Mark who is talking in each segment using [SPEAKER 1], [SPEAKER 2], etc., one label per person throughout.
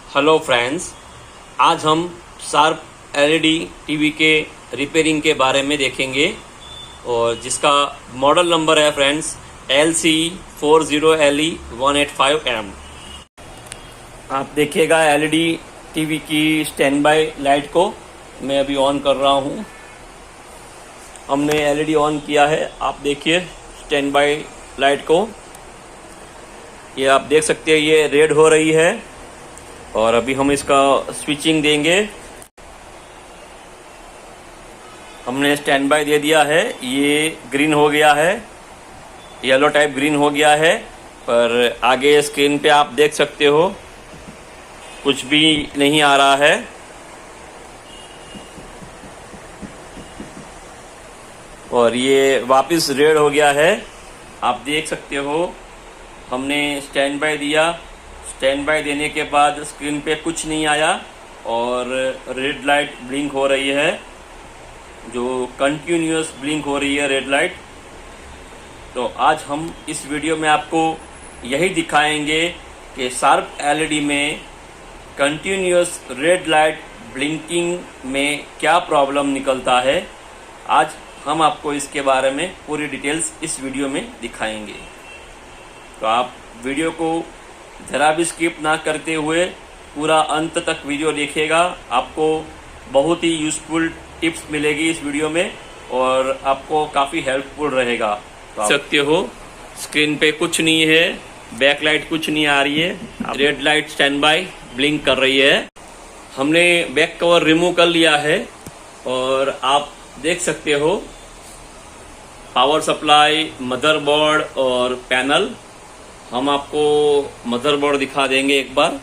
[SPEAKER 1] Hello friends, आज हम sharp LED TV के रिपेयरिंग के बारे में देखेंगे और जिसका मॉडल नंबर है फ्रेंड्स LC40LE185M। आप देखिएगा एलईडी टीवी की स्टैंड बाय लाइट को मैं अभी ऑन कर रहा हूँ। हमने एलईडी ऑन किया है, आप देखिए स्टैंड बाय लाइट को, ये आप देख सकते हैं ये रेड हो रही है और अभी हम इसका स्विचिंग देंगे। हमने स्टैंड बाय दे दिया है, ये ग्रीन हो गया है, येलो टाइप ग्रीन हो गया है, पर आगे स्क्रीन पे आप देख सकते हो कुछ भी नहीं आ रहा है। और ये वापस रेड हो गया है, आप देख सकते हो। हमने स्टैंड बाय दिया, स्टैंड बाय देने के बाद स्क्रीन पे कुछ नहीं आया और रेड लाइट ब्लिंक हो रही है, जो कंटिन्यूअस ब्लिंक हो रही है रेड लाइट। तो आज हम इस वीडियो में आपको यही दिखाएंगे कि शार्प एलईडी में कंटिन्यूअस रेड लाइट ब्लिंकिंग में क्या प्रॉब्लम निकलता है। आज हम आपको इसके बारे में पूरी डिटेल्स इस वीडियो में दिखाएंगे। तो आप वीडियो को ज़रा भी स्किप ना करते हुए पूरा अंत तक वीडियो देखिएगा, आपको बहुत ही यूज़फुल टिप्स मिलेगी इस वीडियो में और आपको काफ़ी हेल्पफुल रहेगा। तो आप सकते हो स्क्रीन पे कुछ नहीं है, बैक लाइट कुछ नहीं आ रही है, red light stand by blink कर रही है। हमने बैक कवर रिमूव कर लिया है और आप देख सकते हो पावर सप्लाई, मदरबोर्ड और पैनल। हम आपको मदरबोर्ड दिखा देंगे एक बार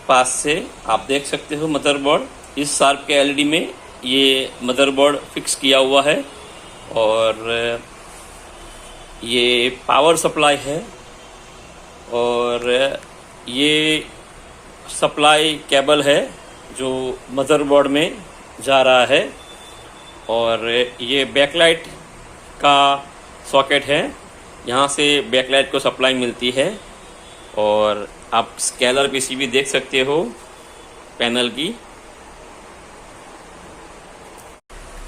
[SPEAKER 1] पास से। आप देख सकते हो मदरबोर्ड, इस शार्प के एलईडी में ये मदरबोर्ड फिक्स किया हुआ है और ये पावर सप्लाई है और ये सप्लाई केबल है जो मदरबोर्ड में जा रहा है और ये बैकलाइट का सॉकेट है, यहाँ से बैकलाइट को सप्लाई मिलती है। और आप स्केलर पीसीबी देख सकते हो पैनल की।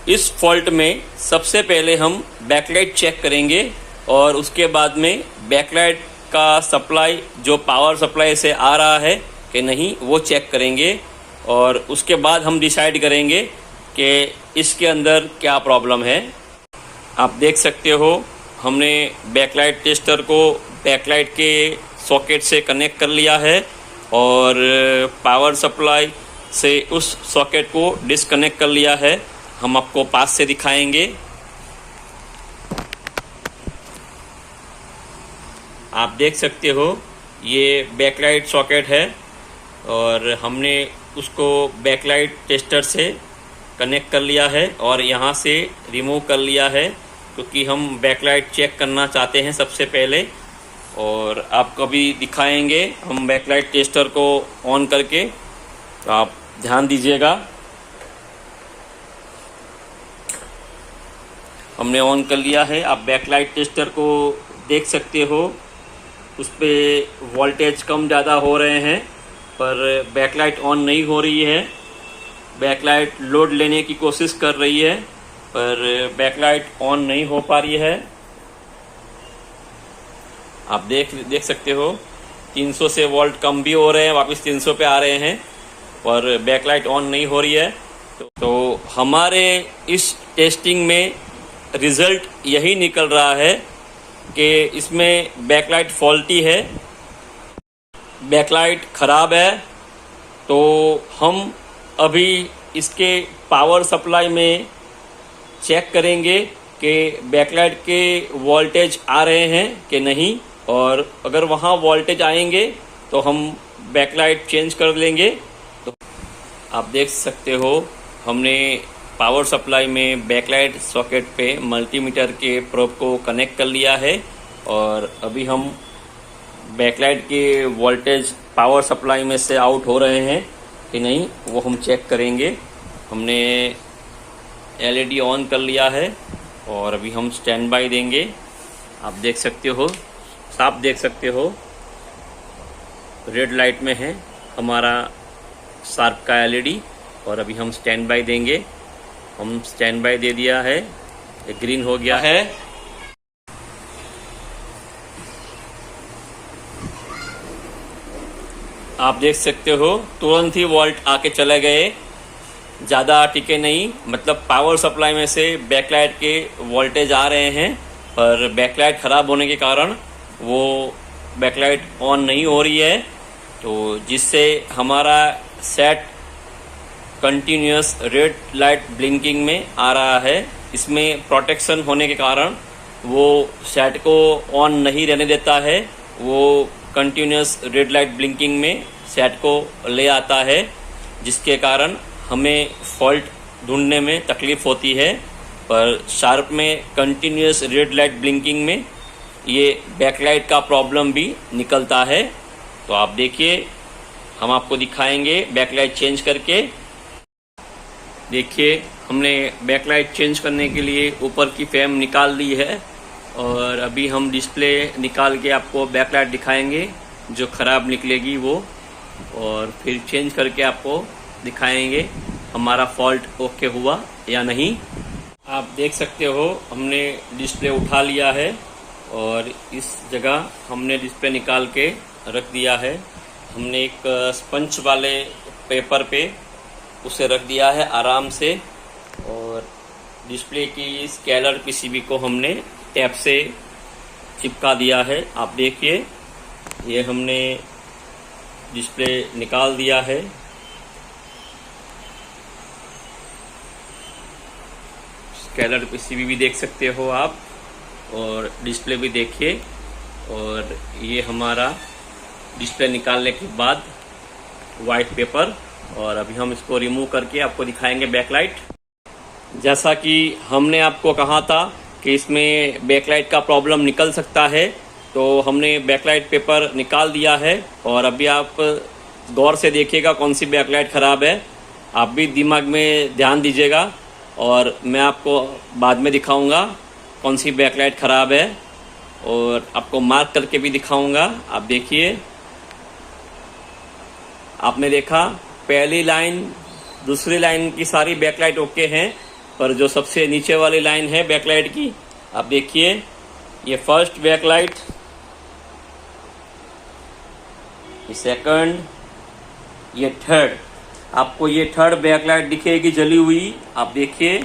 [SPEAKER 1] इस फॉल्ट में सबसे पहले हम बैकलाइट चेक करेंगे और उसके बाद में बैकलाइट का सप्लाई जो पावर सप्लाई से आ रहा है कि नहीं वो चेक करेंगे और उसके बाद हम डिसाइड करेंगे कि इसके अंदर क्या प्रॉब्लम है। आप देख सकते हो हमने बैकलाइट टेस्टर को बैकलाइट के सॉकेट से कनेक्ट कर लिया है और पावर सप्लाई से उस सॉकेट को डिस्कनेक्ट कर लिया है। हम आपको पास से दिखाएंगे। आप देख सकते हो ये बैकलाइट सॉकेट है और हमने उसको बैकलाइट टेस्टर से कनेक्ट कर लिया है और यहाँ से रिमूव कर लिया है क्योंकि हम बैकलाइट चेक करना चाहते हैं सबसे पहले। और आपको भी दिखाएंगे हम बैकलाइट टेस्टर को ऑन करके, तो आप ध्यान दीजिएगा। हमने ऑन कर लिया है, आप बैकलाइट टेस्टर को देख सकते हो, उस पर वोल्टेज कम ज़्यादा हो रहे हैं पर बैकलाइट ऑन नहीं हो रही है। बैकलाइट लोड लेने की कोशिश कर रही है पर बैकलाइट ऑन नहीं हो पा रही है। आप देख सकते हो 300 से वोल्ट कम भी हो रहे हैं, वापस 300 पे आ रहे हैं और बैकलाइट ऑन नहीं हो रही है। तो हमारे इस टेस्टिंग में रिज़ल्ट यही निकल रहा है कि इसमें बैकलाइट फॉल्टी है, बैकलाइट ख़राब है। तो हम अभी इसके पावर सप्लाई में चेक करेंगे कि बैकलाइट के वोल्टेज आ रहे हैं कि नहीं, और अगर वहाँ वोल्टेज आएंगे तो हम बैकलाइट चेंज कर लेंगे। तो आप देख सकते हो हमने पावर सप्लाई में बैकलाइट सॉकेट पे मल्टीमीटर के प्रोब को कनेक्ट कर लिया है और अभी हम बैकलाइट के वोल्टेज पावर सप्लाई में से आउट हो रहे हैं कि नहीं वो हम चेक करेंगे। हमने एलईडी ऑन कर लिया है और अभी हम स्टैंड बाय देंगे। आप देख सकते हो, साफ देख सकते हो रेड लाइट में है हमारा शार्प का एलईडी। और अभी हम स्टैंड बाय देंगे। हम स्टैंड बाय दे दिया है, ये ग्रीन हो गया है। आप देख सकते हो तुरंत ही वोल्ट आके चले गए, ज़्यादा टिके नहीं। मतलब पावर सप्लाई में से बैकलाइट के वोल्टेज आ रहे हैं, पर बैकलाइट ख़राब होने के कारण वो बैकलाइट ऑन नहीं हो रही है, तो जिससे हमारा set continuous red light blinking में आ रहा है। इसमें प्रोटेक्शन होने के कारण वो सेट को ऑन नहीं रहने देता है, वो कंटिन्यूस रेड लाइट ब्लिंकिंग में सेट को ले आता है, जिसके कारण हमें फॉल्ट ढूंढने में तकलीफ होती है। पर शार्प में कंटिन्यूस रेड लाइट ब्लिंकिंग में ये बैकलाइट का प्रॉब्लम भी निकलता है। तो आप देखिए, हम आपको दिखाएंगे बैकलाइट चेंज करके। देखिए, हमने बैकलाइट चेंज करने के लिए ऊपर की फ्रेम निकाल ली है, और अभी हम डिस्प्ले निकाल के आपको बैकलाइट दिखाएंगे जो ख़राब निकलेगी वो, और फिर चेंज करके आपको दिखाएंगे हमारा फॉल्ट ओके हुआ या नहीं। आप देख सकते हो हमने डिस्प्ले उठा लिया है, और इस जगह हमने डिस्प्ले निकाल के रख दिया है। हमने एक स्पंज वाले पेपर पे उसे रख दिया है आराम से, और डिस्प्ले की स्केलर पीसीबी को हमने टैप से चिपका दिया है। आप देखिए, ये हमने डिस्प्ले निकाल दिया है। स्केलर पीसीबी भी देख सकते हो आप, और डिस्प्ले भी देखिए। और ये हमारा डिस्प्ले निकालने के बाद वाइट पेपर, और अभी हम इसको रिमूव करके आपको दिखाएंगे बैकलाइट। जैसा कि हमने आपको कहा था कि इसमें बैकलाइट का प्रॉब्लम निकल सकता है, तो हमने बैकलाइट पेपर निकाल दिया है। और अभी आप गौर से देखिएगा कौन सी बैकलाइट ख़राब है। आप भी दिमाग में ध्यान दीजिएगा, और मैं आपको बाद में दिखाऊंगा कौन सी बैकलाइट ख़राब है, और आपको मार्क करके भी दिखाऊंगा। आप देखिए, आपने देखा पहली लाइन दूसरी लाइन की सारी बैकलाइट ओके हैं, पर जो सबसे नीचे वाली लाइन है बैकलाइट की, आप देखिए, ये फर्स्ट बैकलाइट, ये सेकंड, ये थर्ड, आपको ये थर्ड बैकलाइट दिखेगी जली हुई। आप देखिए,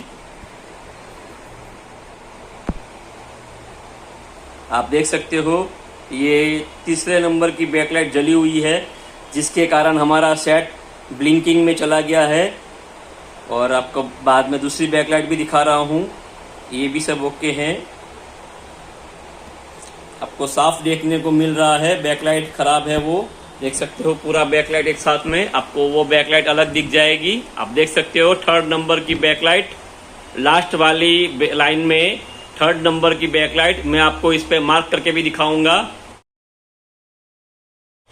[SPEAKER 1] आप देख सकते हो ये तीसरे नंबर की बैकलाइट जली हुई है, जिसके कारण हमारा सेट ब्लिंकिंग में चला गया है। और आपको बाद में दूसरी बैकलाइट भी दिखा रहा हूँ, ये भी सब ओके हैं। आपको साफ देखने को मिल रहा है, बैकलाइट ख़राब है वो देख सकते हो। पूरा बैकलाइट एक साथ में आपको वो बैकलाइट अलग दिख जाएगी। आप देख सकते हो थर्ड नंबर की बैकलाइट, लास्ट वाली लाइन में थर्ड नंबर की बैकलाइट, मैं आपको इस पे मार्क करके भी दिखाऊंगा।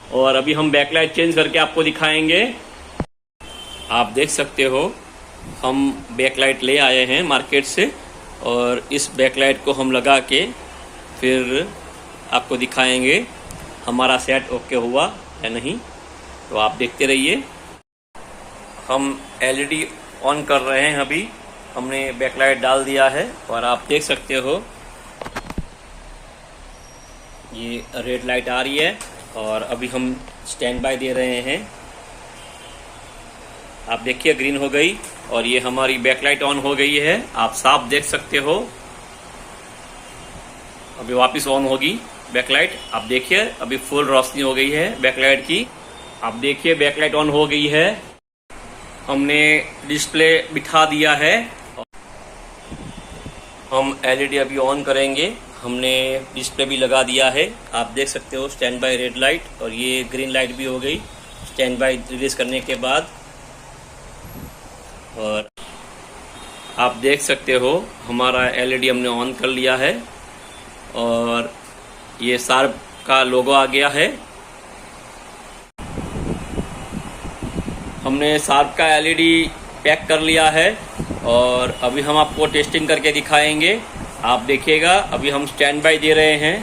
[SPEAKER 1] और अभी हम बैकलाइट चेंज करके आपको दिखाएंगे। आप देख सकते हो हम बैकलाइट ले आए हैं मार्केट से, और इस बैकलाइट को हम लगा के फिर आपको दिखाएंगे हमारा सेट ओके हुआ या नहीं। तो आप देखते रहिए। हम एलईडी ऑन कर रहे हैं। अभी हमने बैकलाइट डाल दिया है, और आप देख सकते हो ये रेड लाइट आ रही है, और अभी हम स्टैंड बाय दे रहे हैं। आप देखिए ग्रीन हो गई, और ये हमारी बैकलाइट ऑन हो गई है। आप साफ देख सकते हो। अभी वापस ऑन होगी बैकलाइट। आप देखिए अभी फुल रोशनी हो गई है बैकलाइट की। आप देखिए बैकलाइट ऑन हो गई है। हमने डिस्प्ले बिठा दिया है। हम एलईडी अभी ऑन करेंगे। हमने डिस्प्ले भी लगा दिया है। आप देख सकते हो स्टैंड बाय रेड लाइट, और ये ग्रीन लाइट भी हो गई स्टैंड बाय रिलीज करने के बाद। और आप देख सकते हो हमारा एलईडी हमने ऑन कर लिया है, और ये शार्प का लोगो आ गया है। हमने शार्प का एलईडी पैक कर लिया है, और अभी हम आपको टेस्टिंग करके दिखाएंगे। आप देखिएगा, अभी हम स्टैंड बाय दे रहे हैं।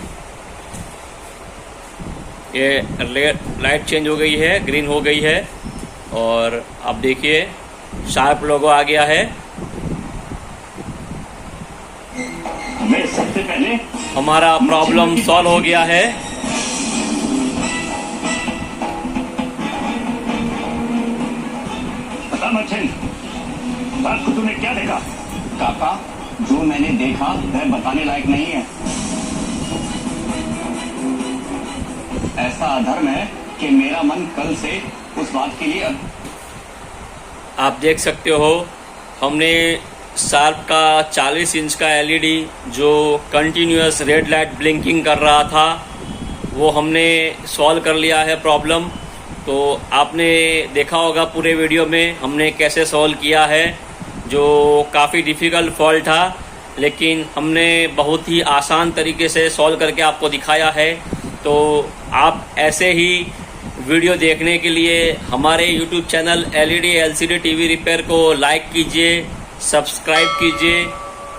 [SPEAKER 1] ये लाइट चेंज हो गई है, ग्रीन हो गई है और आप देखिए शार्प लोगो आ गया है।
[SPEAKER 2] सबसे पहले
[SPEAKER 1] हमारा प्रॉब्लम सॉल्व हो गया है।
[SPEAKER 2] पता मच्छिन, रात को तूने क्या देखा? काका, जो मैंने देखा वह बताने लायक नहीं है। ऐसा अधर्म है कि मेरा मन कल से उस बात के लिए।
[SPEAKER 1] आप देख सकते हो हमने शार्प का 40 इंच का एलईडी जो कंटिन्यूअस रेड लाइट ब्लिंकिंग कर रहा था वो हमने सॉल्व कर लिया है प्रॉब्लम। तो आपने देखा होगा पूरे वीडियो में हमने कैसे सॉल्व किया है, जो काफ़ी डिफ़िकल्ट फॉल्ट था लेकिन हमने बहुत ही आसान तरीके से सॉल्व करके आपको दिखाया है। तो आप ऐसे ही वीडियो देखने के लिए हमारे YouTube channel LED LCD TV repair को लाइक कीजिए, सब्सक्राइब कीजिए,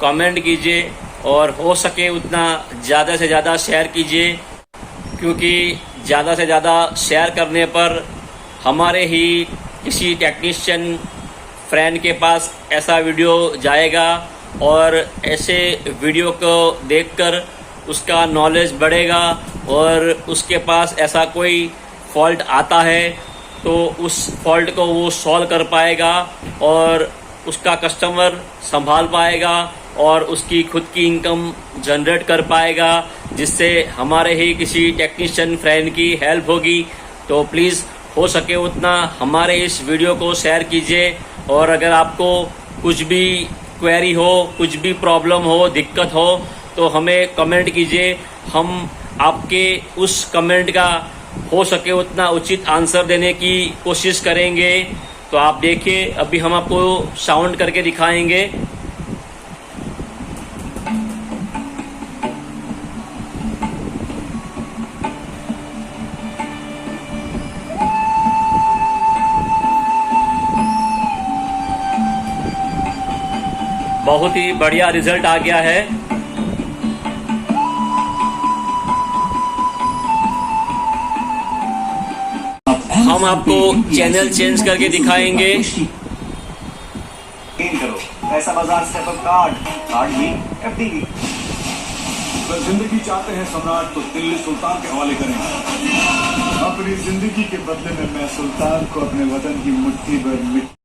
[SPEAKER 1] कमेंट कीजिए और हो सके उतना ज़्यादा से ज़्यादा शेयर कीजिए, क्योंकि ज़्यादा से ज़्यादा शेयर करने पर हमारे ही किसी टेक्नीशियन फ्रेंड के पास ऐसा वीडियो जाएगा और ऐसे वीडियो को देखकर उसका नॉलेज बढ़ेगा और उसके पास ऐसा कोई फॉल्ट आता है तो उस फॉल्ट को वो सॉल्व कर पाएगा और उसका कस्टमर संभाल पाएगा और उसकी खुद की इनकम जनरेट कर पाएगा, जिससे हमारे ही किसी टेक्नीशियन फ्रेंड की हेल्प होगी। तो प्लीज़ हो सके उतना हमारे इस वीडियो को शेयर कीजिए और अगर आपको कुछ भी क्वेरी हो, कुछ भी प्रॉब्लम हो, दिक्कत हो तो हमें कमेंट कीजिए। हम आपके उस कमेंट का हो सके उतना उचित आंसर देने की कोशिश करेंगे। तो आप देखिए अभी हम आपको साउंड करके दिखाएंगे। बहुत ही बढ़िया रिजल्ट आ गया है। हम आपको चैनल चेंज करके दिखाएंगे।
[SPEAKER 2] करो पैसा बाजार स्टेप अप कार्ड भी FD भी।
[SPEAKER 3] अगर जिंदगी चाहते हैं सम्राट तो दिल्ली सुल्तान के हवाले करें। अपनी जिंदगी के बदले में मैं सुल्तान को अपने वतन की मुट्ठी भर मिट्टी